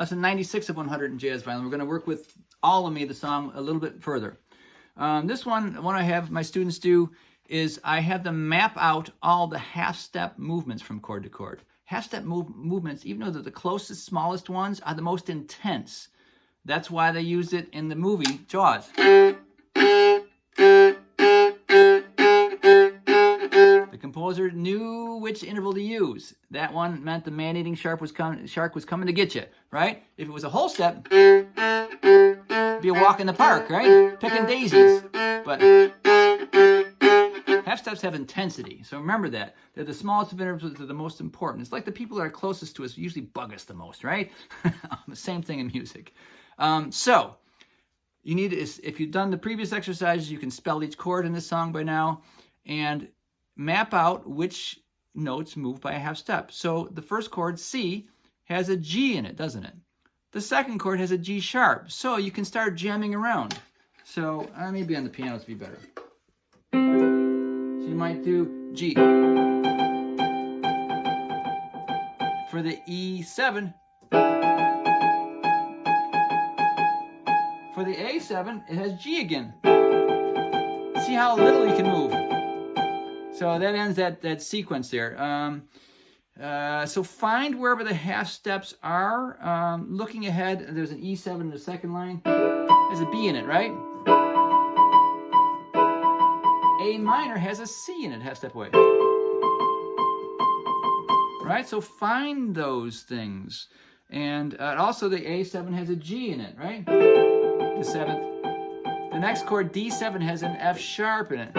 Lesson 96 of 100 in jazz violin. We're going to work with All of Me, the song, a little bit further. This one, what I have my students do is I have them map out all the half-step movements from chord to chord. Half-step movements, even though they're the closest, smallest ones, are the most intense. That's why they use it in the movie Jaws. The composer knew which interval to use. That one meant the man-eating shark was coming to get you, right? If it was a whole step, it'd be a walk in the park, right? Picking daisies. But half steps have intensity, so remember that. They're the smallest of intervals, they're the most important. It's like the people that are closest to us usually bug us the most, right? The same thing in music. So, you need to, if you've done the previous exercises, you can spell each chord in this song by now, and map out which notes move by a half step. So the first chord, C, has a G in it, doesn't it? The second chord has a G sharp, so you can start jamming around. So maybe on the piano to be better. So you might do G. For the E7, for the A7, it has G again. See how little you can move. So that ends that sequence there. So find wherever the half steps are. Looking ahead, there's an E7 in the second line. There's a B in it, right? A minor has a C in it, half step away. Right? So find those things. And also the A7 has a G in it, right? The seventh. The next chord, D7, has an F sharp in it.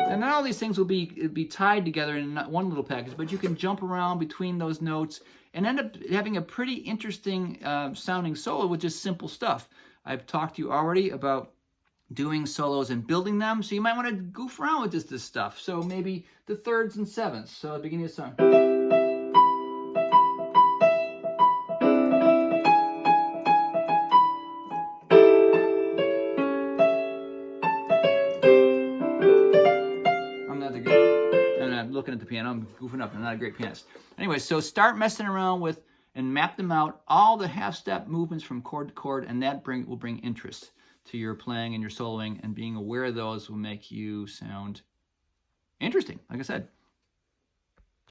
And not all these things will be tied together in one little package, but you can jump around between those notes and end up having a pretty interesting sounding solo with just simple stuff. I've talked to you already about doing solos and building them, so you might want to goof around with this stuff. So maybe the thirds and sevenths. So at the beginning of the song. Looking at the piano, I'm goofing up. I'm not a great pianist. Anyway, so start messing around with and map them out, all the half-step movements from chord to chord, and that will bring interest to your playing and your soloing, and being aware of those will make you sound interesting, like I said.